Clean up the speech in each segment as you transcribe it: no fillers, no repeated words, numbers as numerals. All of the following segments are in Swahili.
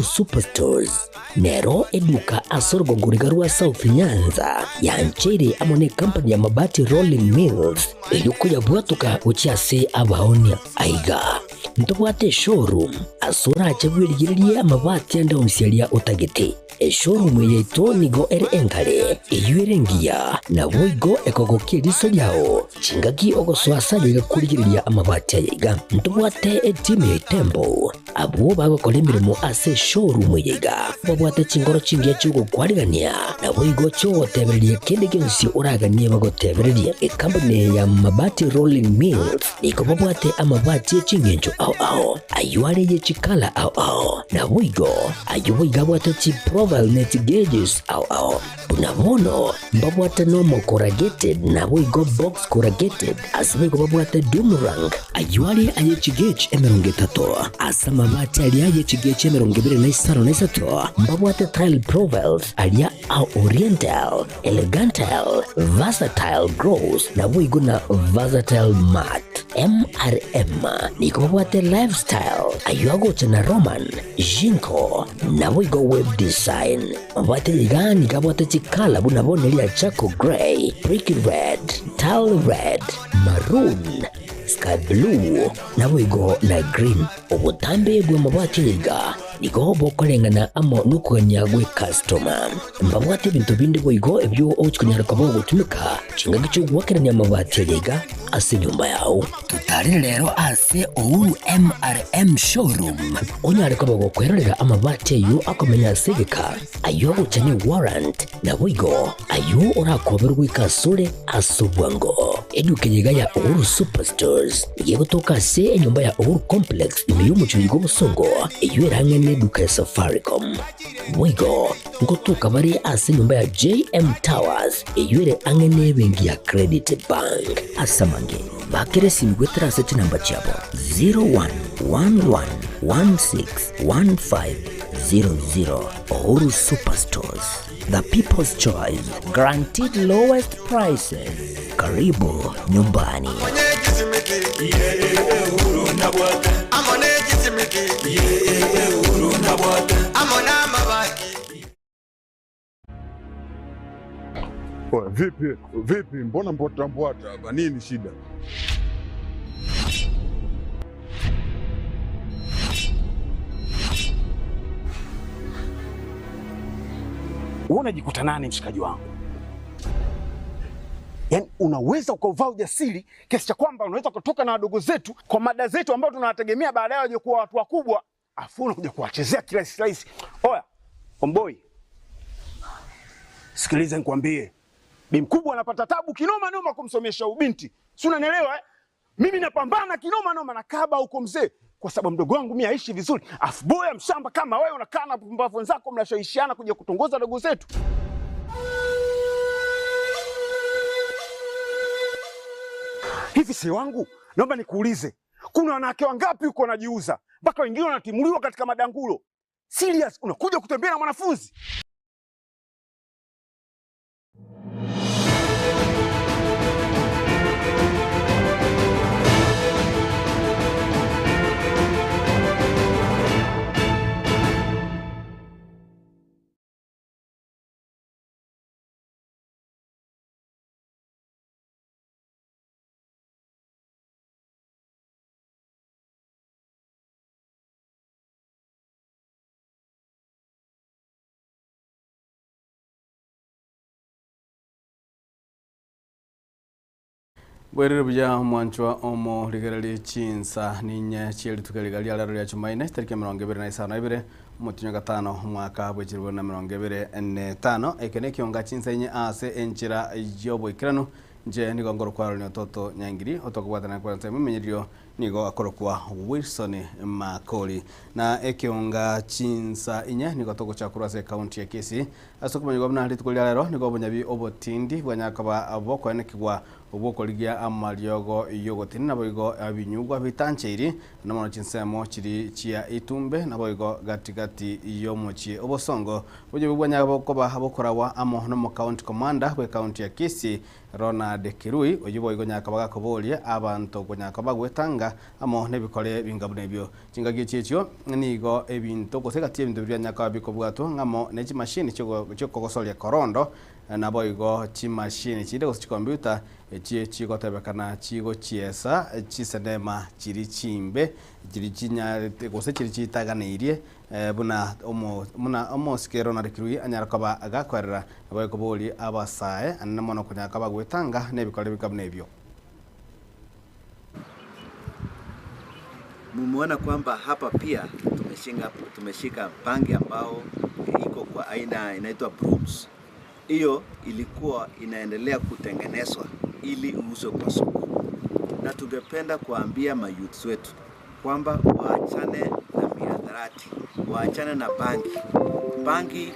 Superstores nero eduka asorgo ngurigarua South Nyanza yanchiri amone company ya mabati Rolling Mills yuko yabwatuka uchiase abaonia aiga ntobwate showroom asura achagwirigirie amabati anda umsialia utagiti showroom yeto nigo ere enkare eyuerengia na boigo ekogokiriso lyao chingagi ogoswasa ligakurigiria amabati aiga ntobwate team ya Tembo abo bagakora imirimo ase showroom yiga babwate chingoro chingiye cyugo kwarigania na boigo cyo tebererie kende gensi uraganie bagotebererie company ya mabati Rolling Mills iko babwate amabati chingenjo ao ayuare ye chikala ao na boigo ayuiga bwate chi profile net gauges ao bunabono babwate normal corrugated na boigo box corrugated asibigo babwate Dumarang ayuare aye chigage emerongetato asama mabati alia yechigeche merongibire na isaro na isato mbabwate tile profiles alia au oriental elegantal versatile gross na boigo na versatile mat MRM niko babwate lifestyle ayuago chana Roman Jinko na boigo web design mbabwate ligani kabwate chikala bunabone lia Chaco Grey Brick Red Tile Red Maroon Sky Blue na boigo na green ubutambe gwe mabwate yiga niko bokolengana amo nukuganya gwe customer mbabwate bintu bindi boigo ebyo ochikunyara kabo gutumika chinga gicu gwakeranya mabwate yiga ase nyumba yao tutari rero ase Uhuru MRM showroom onyare kabo gukwerera amabwate yu akomenya segeka ayo guchanye warrant na boigo ayo urakoberwa ikasure asubwango eduke yiga ya Uhuru Superstores yego toka se enyumba ya Uhuru Complex imiyumucho yigo busongo eyuerange neduka ya Safaricom boigo ngotuka bari ase nyumba ya JM Towers eyuere ange nebengi ya Credit Bank asamange bakere simgwetera seti namba chabo 0111161500 Uhuru Superstores, the people's choice, guaranteed lowest prices. Karibu nyumbani. Vipi, mbona mbwata hapa? Nini shida? Unajikuta nani mshikaji wangu? Yaani unaweza ukavaa ujasiri kiasi cha kwamba unaweza kutoka na wadogo zetu kwa mada zetu ambao tunawategemea baadaye waje kuwa watu wakubwa, afu unakuja kuwachezea kirahisi. Oya, Omboi. Sikiliza nikwambie. Bi mkubwa anapata tabu kinoma noma kumsomesha ubinti. Si unanielewa eh? Mimi napambana kinoma noma na kaba huko mzee kwa sababu mdogo wangu mimi aishi vizuri. Afu boya mshamba kama wewe unakaa na pumbavu wenzako mnashawishiana kuja kutongoza dogo zetu. Hivi si wangu, naomba nikuulize. Kuna wanawake wangapi huko wanajiuza? Mpaka wengine wanatimuliwa katika madangulo. Serious, unakuja kutembea na mwanafunzi? Bwerere buja mwanchwa omo ligerali chinsa ninye chieli tukaligali alaro ya chumaine tariki 25 mutinyo gatano mwaka bwechirwa na 2025 ekene kionga chinsa inye ase enchira yobo ikirano nje nigo ngoro kwa ronyo toto nyangiri otokubata kwa nsema menyerio nigo akorokwa Wilson Makoli na ekionga chinsa inye nigo toko chakura se county ya Kisii asokuma nigo bna litukuli alaro nigo bonyabi obotindi bwanyakaba aboko enekigwa uboko ligia amaliogo yogotini naboigo abinyugwa bitancheiri namono chinsemo chiri chia itumbe naboigo gatigati yomochi obosongo buje bwanya bokoba abokorawa amo no county commander we county ya Kisii Ronald Kirui oyiboigo nyakabaga kobolia abantu gonyakaba gwetanga gwetanga amo nebikore bingabu nebyo chingagi chicho nigo ebinto gosegati ebinto bya nyaka bikobwato ngamo nechi machine cyo kogosolia korondo na boigo chi machine chide gosi computer chigotebekana chigo chiesa chisenema chiri chimbe chiri chinya gose chiri chitaganirie buna omo skero na rikirui anyara kaba agakwerera boigo boli abasae annamono kunyaka bagwetanga nebikore bikabu nebyo. Mumeona kwamba hapa pia tumeshika bangi ambao iko kwa aina inaitwa brooms. Hiyo ilikuwa inaendelea kutengenezwa ili uuzwe kwa soko. Na tungependa kuambia mayouth wetu kwamba waachane na mihadarati, waachane na bangi. Bangi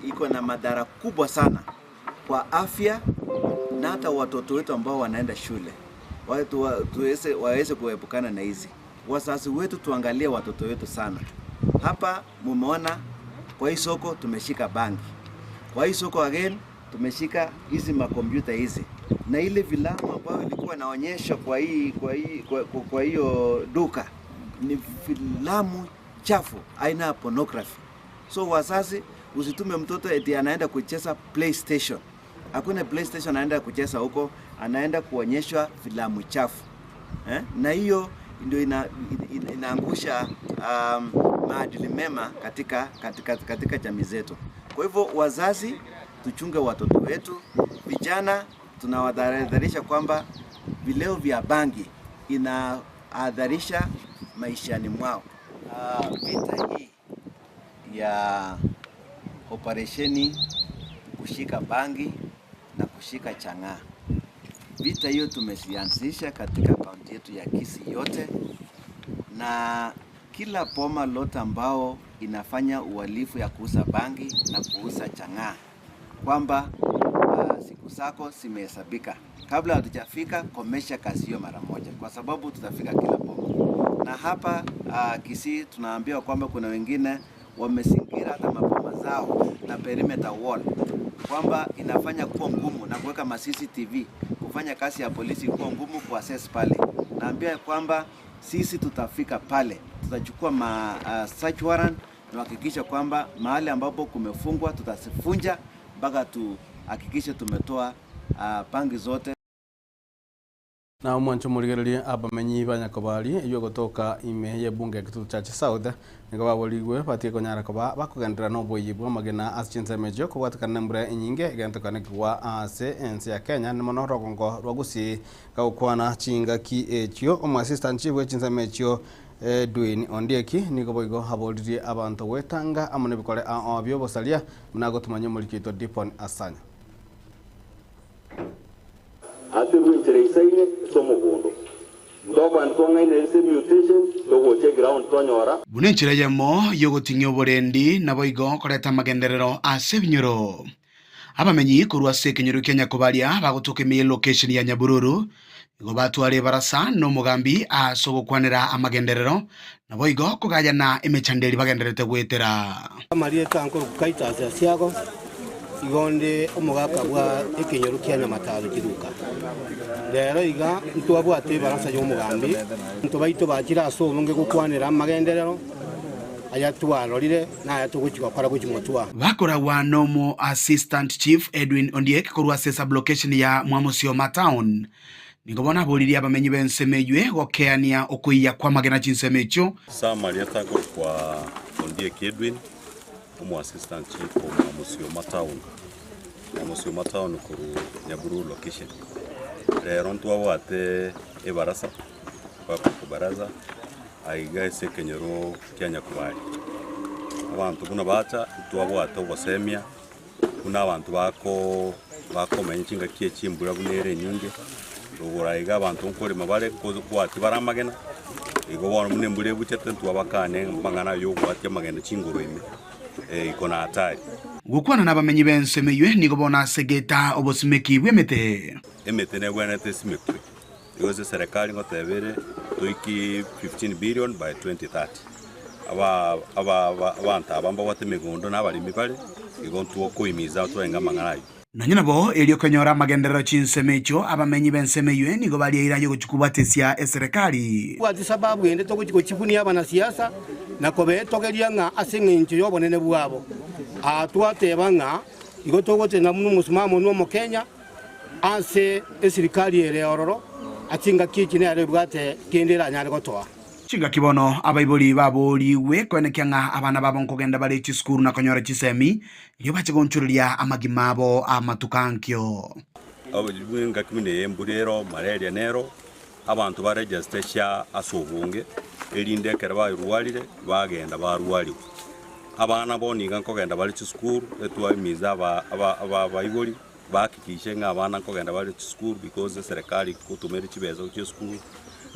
iko na madhara kubwa sana kwa afya na hata watoto wetu ambao wanaenda shule. Waweze kuepukana na hizi. Wazazi wetu tuangalie watoto wetu sana. Hapa mumeona kwa hii soko tumeshika bangi. Kwa hii soko again tumeshika hizi makompyuta hizi. Na ile filamu ambayo ilikuwa inaonyeshwa kwa hiyo duka ni filamu chafu aina ya pornography. So wazazi usitume mtoto eti anaenda kucheza PlayStation. Hakuna PlayStation anaenda kucheza huko, anaenda kuonyeshwa filamu chafu. Na hiyo ndio inaangusha maadili mema katika jamii zetu. Kwa hivyo wazazi tuchunge watoto wetu, vijana tunawadharisha kwamba vileo vya bangi inaadharisha maishani mwao. Vita hii ya operesheni kushika bangi na kushika chang'aa. Vita hiyo tumesianzisha katika kaunti yetu ya Kisii yote, na kila boma lote ambao inafanya uhalifu ya kuuza bangi na kuuza chang'aa, kwamba siku zako zimehesabika. Kabla hatujafika, komesha kazi hiyo mara moja, kwa sababu tutafika kila boma. Na hapa Kisii tunaambiwa kwamba kuna wengine wamezingira hata maboma zao na perimeter wall, kwamba inafanya kuwa ngumu na kuweka CCTV, kufanya kazi ya polisi kuwa ngumu ku access pale. Naambia kwamba sisi tutafika pale, tutachukua search warrant na hakikisha kwamba mahali ambapo kumefungwa tutasifunja mpaka tuhakikishe tumetoa bangi zote. Na mwancho murigereri abamenyi banyakobali iyo gotoka ime ye bunge kitu chache South nigo baboligwe batie konyara koba bakugendera no boyibwa magena aschinze mejo ko watakana mbure nyinge gento kanekwa ase ense ya Kenya ni monoro gongo rwagusi kaukwana chinga ki ekyo omu assistant chief wechinze mejo Dwayne Ondieki nigo boigo haboliri abantu wetanga amone bikore abyo bosalia munago tumanye muri kito Dipon Asanya atirwinchire isaine somugundo ndoba ntonga inese mutation dogo che ground tonyora bunenchira yemo yogotinyo borendi na boigo koreta magenderero ase binyoro abamenyi kurwa se kenyuru Kenya kobalia bagotoke me location ya Nyabururu igo batware barasa no mugambi asogokwanira amagenderero na boigo kugayana emechanderi bagenderete gwetera amarieta ankoro kukaita ase siago igonde omugaka bwa ekenyoru Kenya matalo kiruka lero iga ntwabwate baransa yo mugambi ntubaito bakira aso nge gukwanira amagenderero aya twalorire na aya tuguchika kwara gukimotwa bakora wa nomo assistant chief Edwin Ondiek korwa sesa location ya Mwamusio Town nigobona boliri abamenyi bensemejwe gokeania okuiya kwa magena chinsemecho samarieta kwa Ondiek Edwin omu assistant chief wa Mwamusio Town kuru Nyabururu location lero ntwabwate ebarasa kwa kubaraza aiga ese kenyoro Kenya kubali abantu kuna bacha twabwate obosemia kuna abantu bakomenya chinga kie chimbura bunere nyinge ruguraiga abantu nkore mabare kwati baramagena igo bona mune mbure buchete twabakane mangana yo kwati magena chingoro ime ikona hatari gukwana nabamenyi bensemeywe nigo bona segeta obosimeki bwemete emete ne gwana tesimekwe yoze serikali ngotebere toiki 15 billion by 2030 abantu abamba wate megondo n'abalimi bale igontu okuimiza twenga manganayo nonye nabo elio konyora magendero chinsemecho abamenyi bensemeywe nigo bali irayo guchukubatesia eserikali kwa sababu ende to kuchifunia bana siasa na kobe togeria nga asingincho yobonene bwabo atwatebanga igo togote na munu musimamo no Kenya ase esirikali ere ororo atinga kichine ari bwate kendera nyane gotoa chinga kibono abaiboli baboliwe kwenekya nga abana babo nkogenda bali chiskuru na konyora chisemi iyo bachigonchuria amagimabo amatukankyo abujinga kimine embulero malaria nero abantu ba register sha asobunge elinde keraba ruwalire bagenda baruwaliwe abana boniga nkogenda bali chiskuru etwa imiza abaiboli bakikishe nga abana nkogenda bali chiskuru because serikali kutumira chibezo chiskuru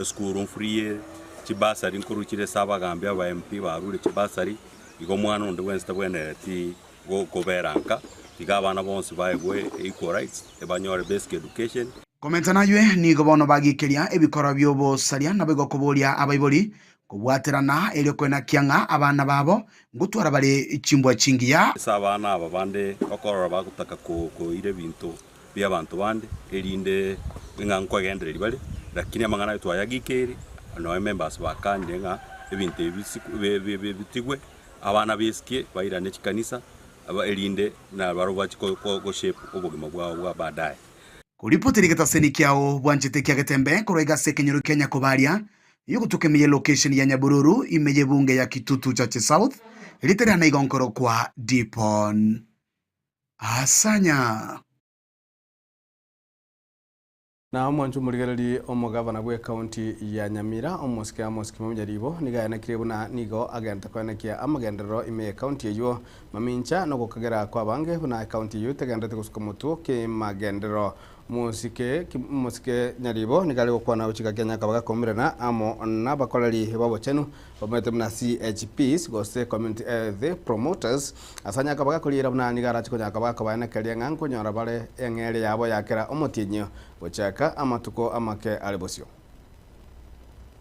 skuru free chibasari nkurukire saba gambia ba MP barure chibasari igo mwana undi wensta bwenereti go koberanka tiga abana bonse baegwe equal rights ebanyore basic education komenta nayo nigo bono bagikeria ebikoro byobo saria nabego kubolia abaiboli kubwaterana elio kwena kianga abana babo ngutwara bali chimbwa chingiya sabana ababande bakorora bagutaka ko ire bintu bya abantu bande elinde ngankwa gendere bali lakini amangana twayagikeri no members bakande nga ebintu bitigwe abana beske bayirane chikanisa aba elinde na baroba ko shape obugima bwa baadaye kuripoti ligetaseni kyao bwanchete kyagetembe koroiga sekenyuru Kenya kubalia yugutukemeye location ya Nyabururu imeje bunge ya Kitutu Chache South ilitera na igonkoro kwa Dipon Asanya na omwanju muligereri omugavana gwe county ya Nyamira omusike mumjaribo nigayana kirebuna nigo agenda kwanekia amagendero ime county eyo mamincha no kugera kwa bange buna county yo tegendete kusukomutu ke magendero musike nyaribo nigali gukwana uchika Kenya kabaga komirana amo nabakolari babo chenu bamete muna CHPs gose community the promoters asanya kabaga kulira buna nigara chikonya kabaga kabana kelia nganko nyora bale engere yabo yakera omotinyo bochaka amatuko amake alibosio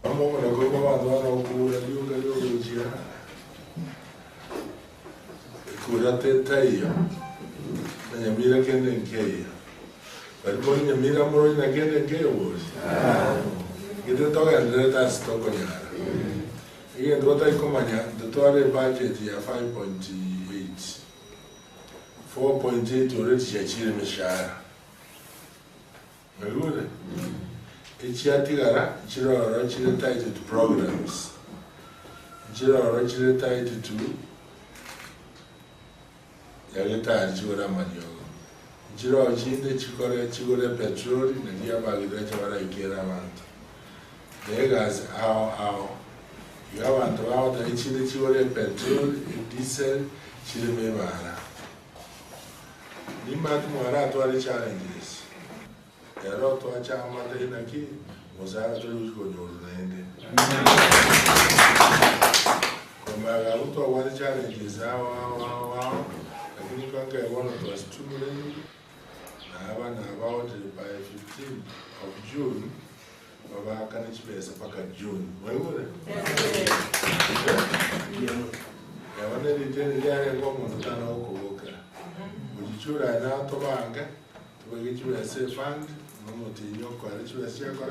amo na ko ba do okura lyo jia kura tetaiya na Nyamira kende nkeya bali Nyamira moro na kende nkeya wos gide toga ndeta stoko nyara iye ndota ikomanya ndotore budget ya 5.8 4.8 already chachire mishara Melure. Ichiatigara, chiro chile tied to programs. Chiro chile tied to Yageta Chura Maniogo. Chiro chinde chikore petrol, Nadia Bagida Chavara Ikera. Negas how you have to out the chile chore petrol, diesel, chile mevara. Nimat Muara to challenges. Ero to acha amate inaki mozara to yuko nyolende kama garuto wale challenges hao lakini kanga one to stimulate na abana about by 15 of June baba kana chipesa paka June wewe ya wane liteni yale ngomo ndana huko boka ujichura na to banga tubagichura safe fund Momotinyo kwa chibasiya kwa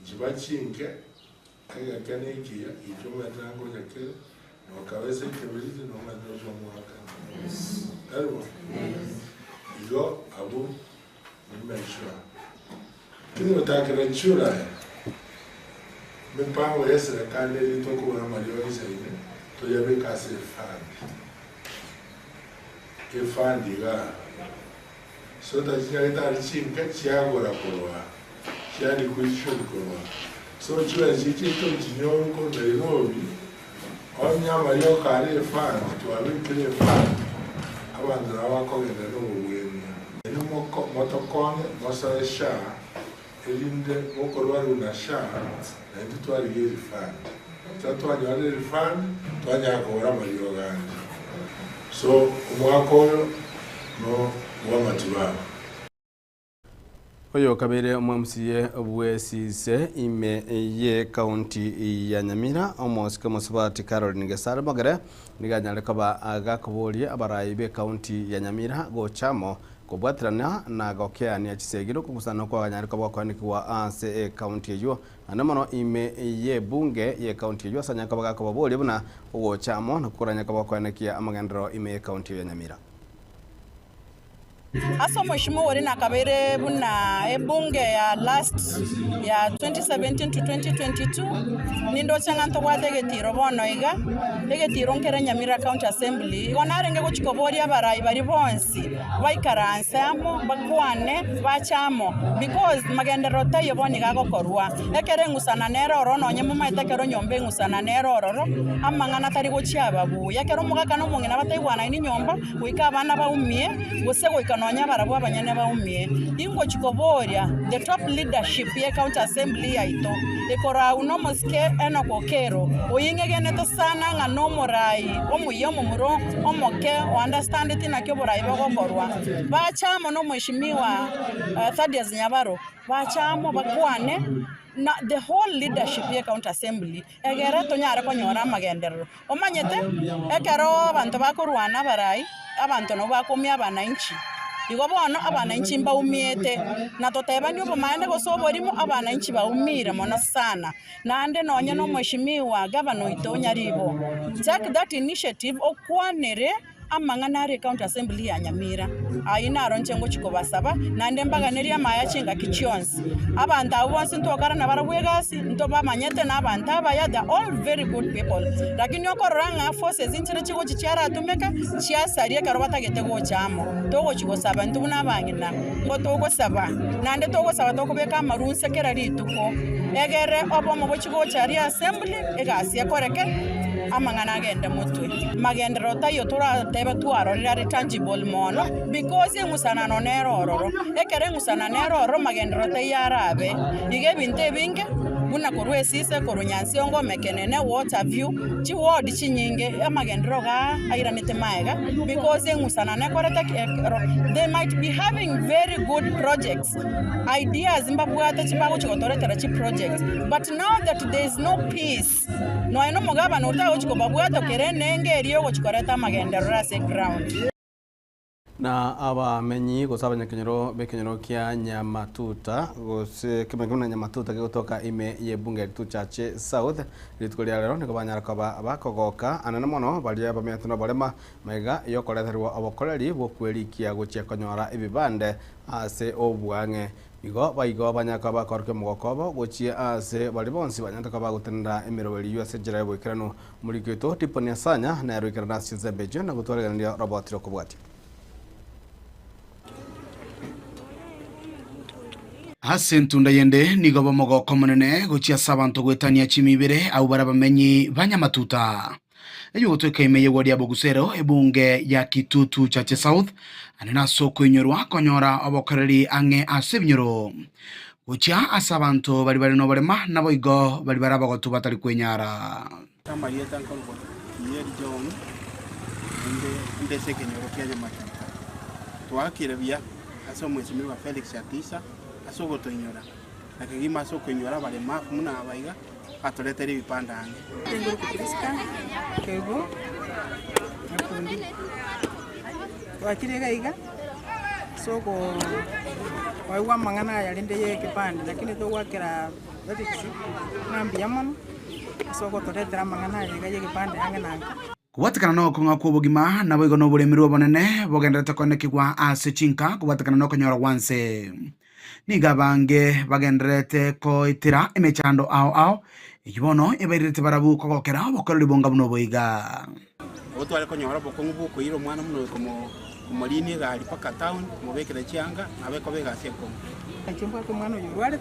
chibachinke kaya kaneki ichoma tango yake no kawese kebeliti no madojo mwaka alwa igo abu nimeshwa kini utakira chura mpango ya serikali litoko na malio isaine to yabe kase fund iga so that you get a chin catch agora colwa. She had a question colwa. So you as you take to your Robi, on your career fund to a little fund. I want the Rawako in the room. No more motocon, Mosa Shah, Elinde Mokoruna Shah, and it was a year fund. That one you already fund, Tanya Gorama. So, Mwako no Oyo kabere omwamsiye obwesise ime ye county ya Nyamira omosika mosibati Caroline Gesare magare niganyale kaba agakobolie abarayi be county ya Nyamira gochamo kubwatirana na gokeani ya chisegiro kukusana kwa ganyale kaba kwanikiwa ase county ejo anamono ime ye bunge ye county ejo sanya kaba gakobolie buna gochamo nakuranya kaba kwanikia amagandro ime ye county ya Nyamira. Aso mheshimiwa Orina Kabere buna ebunge ya last ya 2017 to 2022 nindo changanto watege tiro bono iga ege tiro nkere Nyamira County Assembly onarenge gochikoboria barayi bari bonsi baikaranse amo bakwane bachamo because magendero tayo boni gagokorwa ekere ngusana nero orono nyemo maitekero nyombe ngusana nero ororo amangana tari gochiaba bu yakero mugaka no mungena bataywana ini nyomba wika abana baumie gosego ikano barabwa abanyane baumie ingo chikoboria the top leadership ye county assembly yaito ekora uno moske eno kokero oyingegene to sana nga no morai omuyomo muro omoke understand it na kyoborai bagokorwa bachamo no mheshimiwa Thaddeus Nyabaro bachamo bakwane na the whole leadership ye county assembly egera to nyara konyora magenderero omanyete ekero abantu bakorwana barai abantu no bakomya abananchi igo bono abananchi mbaumiete na toteba nyo bomane gosoborimo abananchi baumire mono sana nande nonye no mheshimiwa governor Itonyaribo take that initiative okwanere amanganari county assembly ya Nyamira aina aronche chikobasaba nande mbaganeria maya chinga kichionsi abantu abonse ntokara na barabwegasi ntoba manyete na abantu abaya they all very good people lakini okoranga forces inchire chigo chichara atumeka chiasarie karobata getego chamo togo chigosaba ntubuna bangina ngo togo saba nande togo saba tokobeka marunse kerari tuko egere obomo bochigo chari assembly egasi yakoreke amangana agenda mutwe magendero tayo tora tebe tuarorira tangible mono because ngusana no nero ororo ekere ngusana nero ororo magendero tayarabe ige binte binge buna korwesise korunyansi ongo mekenene water view chi ward chinyinge amagendero ga airanite maega because ngusana ne koreta they might be having very good projects ideas mbabwata chibago chikotoretera chi projects but now that there is no peace no eno mogaba no chikobabwato kerenenge eriyo gochikoreta magendero rase ground na abamenyi gosaba nyakenyero bekenyero kya Nyamatuta gose kemeguna Nyamatuta gotoka ime ye bunge tuchache south litkolia lero niko banyara kaba abakogoka anana mono balia bametu no balema mega yokoletherwa abokoreri bokwerikia gochia konyora ibibande ase obwange igo baigo banyaka bakorke mugokobo gochia ase bali bonsi banyaka bagutenda emiroweli yose jira yobikirano muri kito tiponia sanya na erikirana sinzembeje na gutwarira robot rokobwati Hasentunda yende nigoba mogoko munene gochia sabanto gwetania chimibere au barabamenyi Banyamatuta eyo gotweka imeye wadi ya Bogusero ebunge ya Kitutu Chache South anena soko inyorwa konyora obokoreri ange asebinyoro gochia asabanto bari no barema nabo igo bari barabagotu batari kwenyara kama yeta nkolgo yeri John inde sekenyoro kya Nyamatuta twakire bya aso mheshimiwa Felix Atisa asogo toinyora nakigima asoko inyora bale mafu muna abaiga atoletera ibipanda ange tenguru kupriska kebo akundi wakirega iga soko waiwa mangana yalinde ye kipande lakini to wakira vetiksi nambi yamano soko toletera mangana ye kipande ange nange kubatikana no kunga kubugima nabo igo no buremirwa bonene bogendera konekigwa ase chinka kubatikana no konyora wanse nigabange bagenderete ko itira emechando ao ikibono eberete barabu kokokera bokorori bonga buno boiga otwale konyora bokongu buko iro mwana muno como lini gali paka town mubekere chianga abeko bega seko chimbo ko mwana yurwale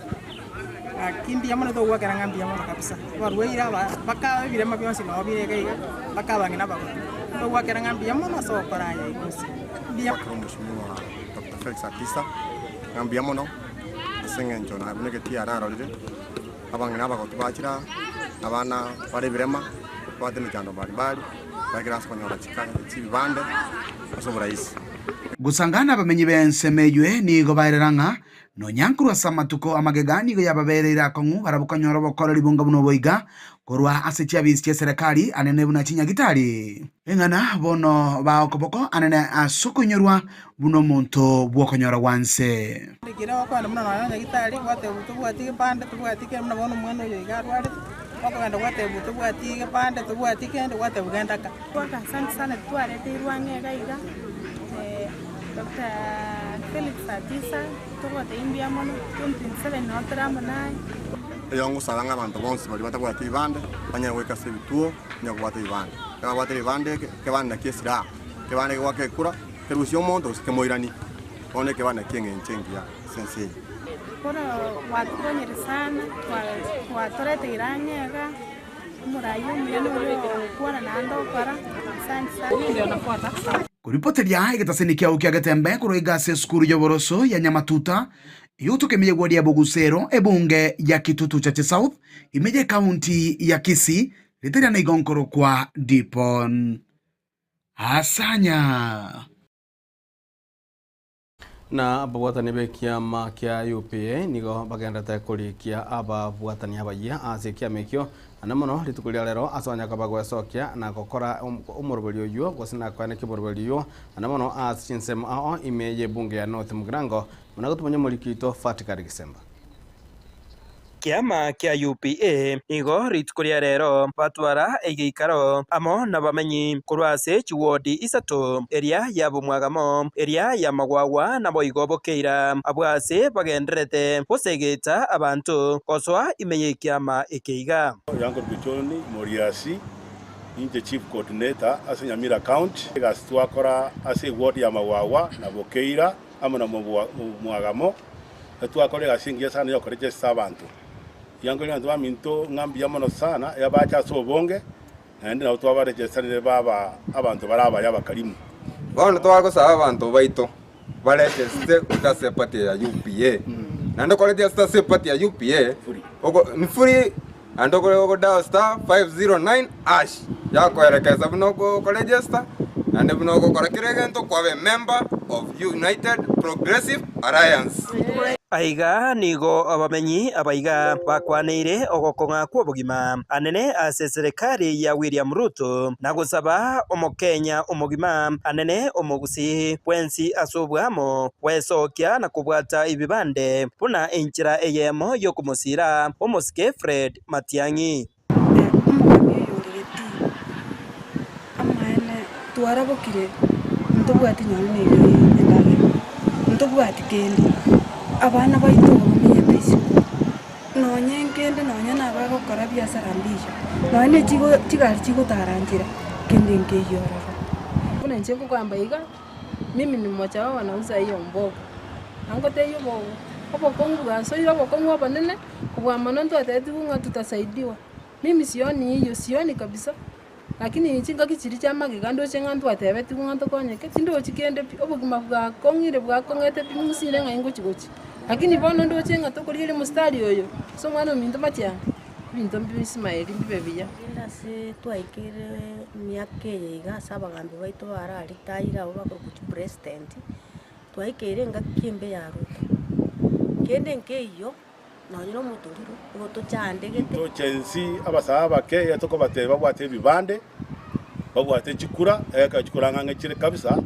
akindi yamana to wakera ngambi yamana kabisa warweira baka birema byonsi no birega iga baka bangina bako to wakera ngambi yamana so koranya ikosi dia mheshimiwa Dr. Felix Atisa ngambi yamana sengenjo na buneke tiara rolide abangina bagotu bachira abana bari birema bade micando bari bagira konyora chikanga chibande aso rais gusangana bamenyi bensemeywe ni gobairanga no nyankurwa samatuko amagegani go yababerera kongu barabukanyoro bokora libunga buno boiga korwa asetia bische serikali anene buna chinya gitari engana bono baokoboko anene asukunyorwa buno monto bwokonyora wanse Kira wakanda muna na gitari wate butubuati pande tubuati ke muna bono mwendo yo igarware wakanda wate butubuati pande tubuati kende wate bugenda ka Waka sana tuarete irwange gaiga Dr. Felix Atisa tubuati imbia mono 27 notera munai Yongo salanga abantu bonse bali batakwata ibande banya weka se bituo nya kwata ibande kama kwata ibande ke bana kesira ke bana wake kura ke rusio mondo ke moirani one ke bana kenge nchengia sensei Kora watu konyere sana watorete irangega murayo mwene kuona nando para sana kuripoteria igetasenikia ukia getembe kuroiga se skuru yoboroso ya Nyamatuta yutukemeye gwadi ya Bogusero ebunge ya Kitutu Chache South imeje kaunti ya Kisii literia na igonkoro kwa Dipon Asanya na ababwatani be kiama kia UPA nigo bagendete kurikia ababwatani abayia ase kiamekio anamono litukulia lero asonya kabagwecokia na gukora umurubulio yuo gusina kwane kiburubulio anamono asinsem ao imeje bunge ya North Mugirango munagutumanya mulikito Fatika Gisemba Kiama kia UPA nigo ritukuria rero batwara egeikaro amo na bamenyi kurwase chiwodi isato eria ya bumwagamo eria ya magwagwa na boigobokeira abwase bagenderete bosegeta abantu koswa imenye kiama ekeiga yango bichoni Moriasi inje chief coordinator ase Nyamira county gastwakora ase ward ya magwagwa na bokeira amo na mwagamo twakore gasingia sana yo koreje abantu yango ni ndo minto ngambia mono sana ya bacha sobonge ende na twaba register baba abantu baraba yabakalimu bano twako saba abantu baito baregister utase party ya UPA nando ko register se party ya UPA ogo ni free ando ko dial star 509 ash ya ko elekeza buno ko register ande buno ko kiregento kwa member of United Progressive Alliance aiga nigo abamenyi abaiga bakwaneire ogokonga kwa bugima anene ase serikali ya William Ruto na gusaba omokenya omugima anene omugusi bwensi asubwamo wesokia na kubwata ibibande puna enchira eyemo yokumusira omosike Fred Matiang'i amaene twarabokire ntobwati nyone endage ntobwati kendi abana baito bamenyete icio nonye nkende nonye nabagokora biashara mbisha nonye chigari chigotaranjira kende nkeyora kuna ncheko kwamba iga mimi ni mmoja wao wanauza hiyo mboga angote hiyo hapo Kongo gaso hiyo hapo Kongo hapa nene kwa maana ndo atatiunga tutasaidiwa mimi sioni kabisa lakini chinga kichiri chama kigando chengantu atebeti kunganto konyeke tindo chikende obugima bwa kongire bwa kongete bimusire ngaingo chigochi lakini bono ndo chenga tokolire mustari oyo so mwana minto matia binto bismaili bibebiya ndase twaikire myake yiga sabagambi baito barari taira abo bakokuchi president twaikire ngakimbe ya Ruto kende nkeyo nonyiro muturiro goto chandegete to chensi abasaba ke yatoko bateba bwate bibande babwate chikura chikura ngange chire kabisa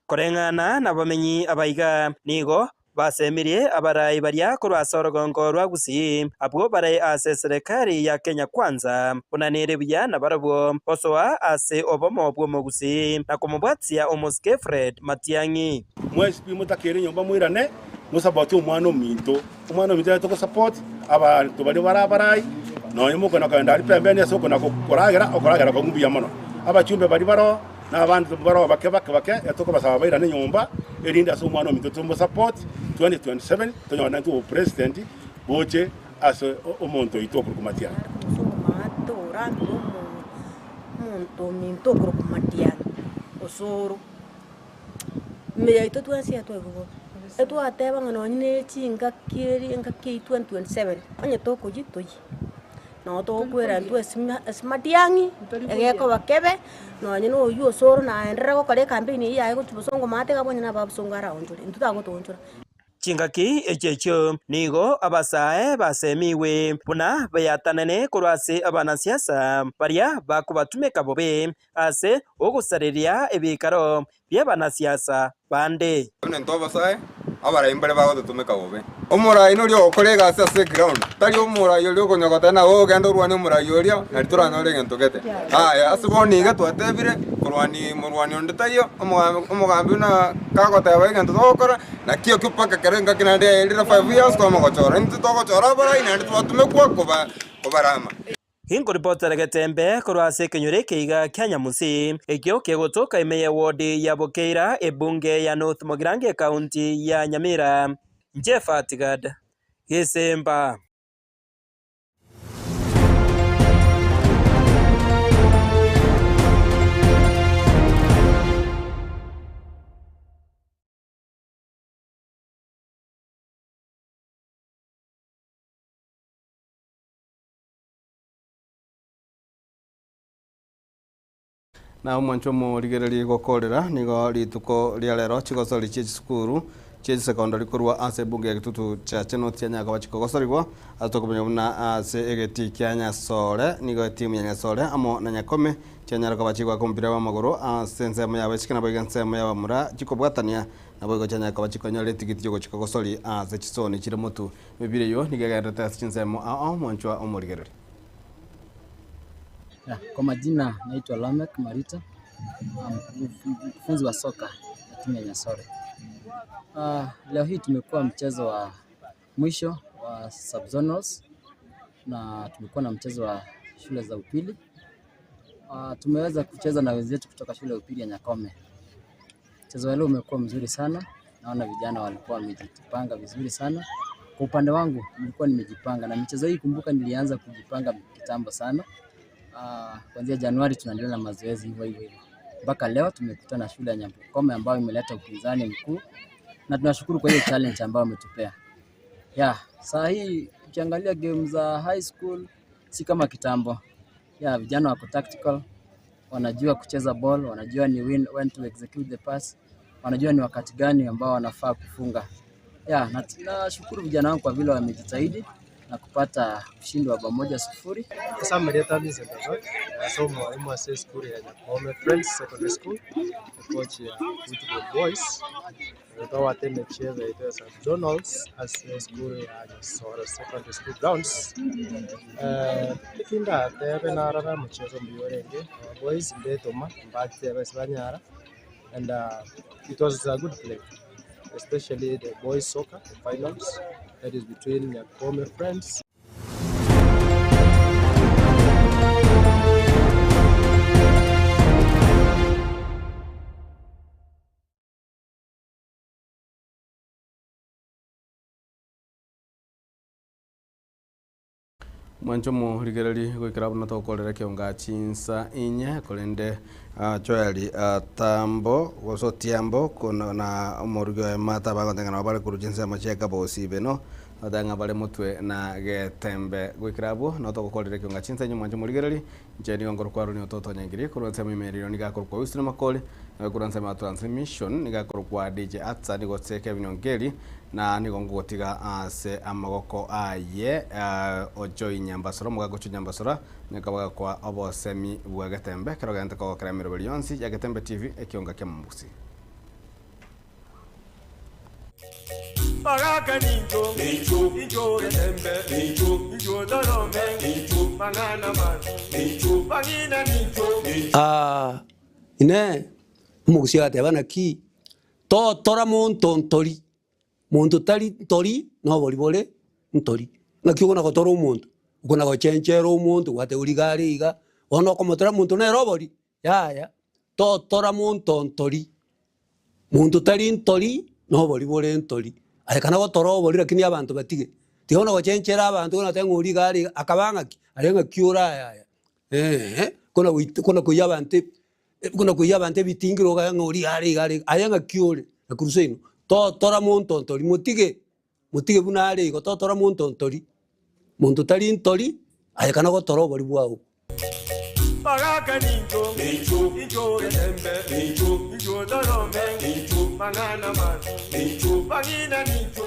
korengana na bamenyi abaiga nigo basemirie abarai baria kurasorogongo rwa Gusii abwo barai ase serikali ya Kenya Kwanza unanire buya na barabo osoa ase obomo bwo Gusii na kumubwatia omosike Fred Matiang'i mwesi mutakere nyomba mwirane musaboti umwana minto yatoko support abantu bari barabarai noye muko nakanda pembeni asoko nakokoragera ko ngumbiya mono abachumbe bari baro n'abantu baro bake yatoko basaba bairane nyomba erinde aso umwana minto tumbo support 2027 tonyona ntu president boche aso omonto itoko kumatia matora monto minto kumatia osoro meya ito tuansia twego etu ateba ngano nyine chinga kiri nga ki 2027 anye toko jitoyi no tokwera ntu esmatiangi egeko bakebe no nyino oyu osoro na endera gokore campaign ya gutubusongo mate gabonye na babusongara onjure ntu tagotonjura chingaki echecho nigo abasae basemiwe buna bayatanane kurwase abanasiasa baria bakubatumeka bobe ase ogusariria ebikaro by'abanasiasa bande nento abasae abarayimbare bagotumeka bobe omorayi no ryo okorega ase ground tari omorayi ryo konyogota na ogenda urwani omorayi oria na turanyore gento gete aya asiboni gatwatebire kurwani murwani ondetayo omugambi na kagoteba gento gokora na kio kipaka kerenga kinande erira 5 years kwa mogochora nti togochora barayi na twatumekwa kubarama Hingo ripota Getembe kurwase kenyure keiga kya Nyamusi ekyo kegotoka imeye wodi ya Bokeira ebunge ya North Mogirange County ya Nyamira Jeff Atigad Gesemba na mwancho mo rigereri gokorera nigo rituko ria lero chigosori chi skuru chi secondary kurwa ase bunge gitutu cha cheno tianya kwa chikogosorigwa atokomenya buna ase egeti kyanya sore nigo timu ya sore amo na nyakome cyanya kwa chigwa kompira wa magoro ase nsemo ya bashikana boiga nsemo ya bamura chikobwatania na boigo cyanya kwa chikonya tigiti cyo chikogosori ase chisoni chire mutu mibire yo nigagenda tasi chinsemo mwancho omorigereri. Ya, kwa majina naitwa Lamek Marita, mkufunzi wa soka ya timu ya Nyasore. Leo hii tumekuwa mchezo wa mwisho wa subzonals na tumekuwa na mchezo wa shule za upili. Tumeweza kucheza na wenzetu kutoka shule ya upili ya Nyakome. Mchezo wa leo umekuwa mzuri sana, naona vijana walikuwa wamejipanga vizuri sana. Kwa upande wangu nilikuwa nimejipanga na michezo hii, kumbuka nilianza kujipanga kitambo sana. Kuanzia Januari tunaendelea na mazoezi hivyo mpaka leo tumekutana na shule ya Nyakome ambayo imeleta upinzani mkuu na tunashukuru kwa hiyo challenge ambayo wametupea. Saa hii ukiangalia game za high school si kama kitambo. Vijana wako tactical, wanajua kucheza ball, wanajua ni when to execute the pass, wanajua ni wakati gani ambao wanafaa kufunga. Na tunashukuru vijana wangu kwa vile wamejitahidi na kupata ushindi wa 1-0. Sasa mleta mimi so mwalimu wa school ya Nyakome Friends Secondary School, coach ya football boys. Ndio atende cheza ile subzonals as school ya Nyasore Secondary School grounds. Ikinda tebe na rara mchezo mbiorenge boys ndetoma mbate basanyara and it was a good play, especially the boys soccer finals that is between Nyakome Friends. Mwancho mo rigereri goikira buna tokorera kionga chinsa inye kolende choeli tambo goso tiambo kuna na omorgo mata bagondengana bale kurujinsa macheka bosi beno adanga bale mutwe na Getembe goikira bo no tokorera kionga chinsa inye mwancho mo rigereri njeni ngoro kwaro ni ototo nyangiri kurwa sema imeriro nigakoro kwa usina makole na kurwa sema transmission nigakoro kwa DJ Atsa ni gotseke binongeri na nigongo gotiga ase amagoko aye ojo inyambasoro mugago chunyambasora nikabaga kwa obosemi bwa Getembe kero gante ko kremero bilionsi ya Getembe TV ekionga kya mbusi Baraka ninjo ninjo Getembe ninjo dorome ninjo mangana man ninjo bangina ninjo ine mugusia tebana ki to tora monto ntori muntu tari ntori no boli ntori nakyo gona gotora umuntu ukona gochenchera umuntu wate urigari iga ono komotora muntu ne robori to tora muntu ntori muntu tari ntori no boli ntori kana gotora boli lakini abantu batige tiona gochenchera abantu gona tengo urigari akabanga arenga kyura kuna kuyabante bitingiro ga urigari gari arenga kyure nakuruseino tora muntu ntori mutige buna ari go tora muntu ntori muntu tari ntori ayekana gotoro bori bwao Baraka ninjo, ninjo tembe, ninjo dorome, ninjo banana man, ninjo bangina ninjo.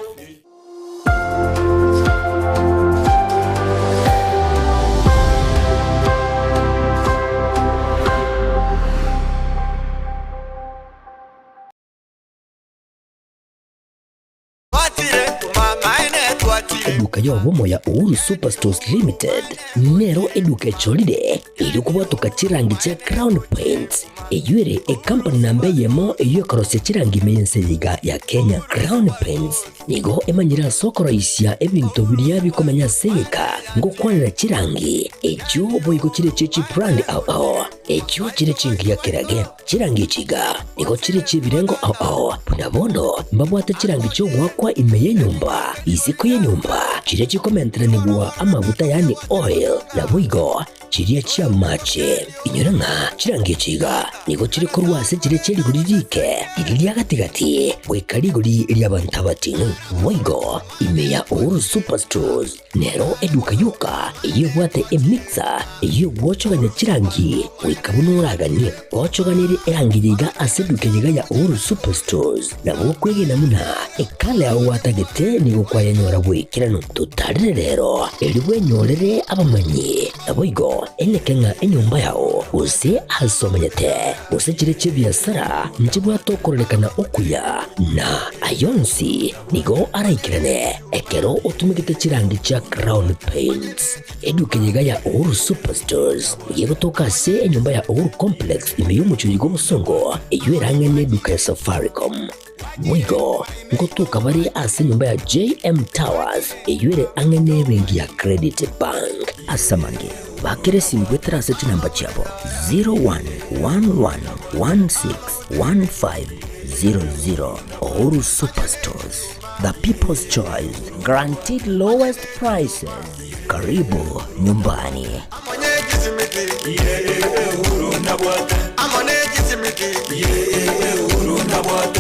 Eduka ya Womo ya Uhuru Superstores Limited nero eduka cholide ili kubwatuka chirangi cha Crown Paints eyuere company nambe yemo eyo korose chirangi meyenseyiga ya Kenya. Crown Paints nigo emanyira soko raisia ebintu biria bikomanya seyeka ngo kwanira chirangi echo boyiko chire chichi brand ao echo chire chingiya kerage chirangi chiga nigo chire chibirengo ao punabono mbabwate chirangi cyo gwakwa imeye nyumba iziko ye nyumba chire chikomentera nibwa amavuta yani oil na bwigo chiriya chia mache inyoranga chirangi chiga nigo chire korwase chire cheri guririke iriya gatigati wekariguri iriya bantabati bwigo imeya Uhuru Superstores nero eduka yuka iyo bwate emixer iyo wochoganya chirangi wikabunuragani wochoganire erangiriga aseduke yiga ya Uhuru Superstores na bokwege namuna ekale aho watagete nigo kwayanyora bwikirano tutarire rero eriwe nyorere abamanyi nabwigo enekenga enyumba yao use asomanyete use chire chibiasara nchibwa tokorekana okuya na ayonsi nigo araikirane ekero utumikite chirangi cha Crown Paints eduke yiga ya Uhuru Superstores yego tokase enyumba ya Uhuru Complex imeyumucho yigo musongo eyuerangene eduka ya Safaricom mwigo ngotuka bari ase nyumba ya JM Towers eyuere angene bengi ya Credit Bank asamange bakere simbwetera seti namba chabo 0111161500. Uhuru Superstores, the people's choice, guaranteed lowest prices. Karibu nyumbani. Uhuru nabwate.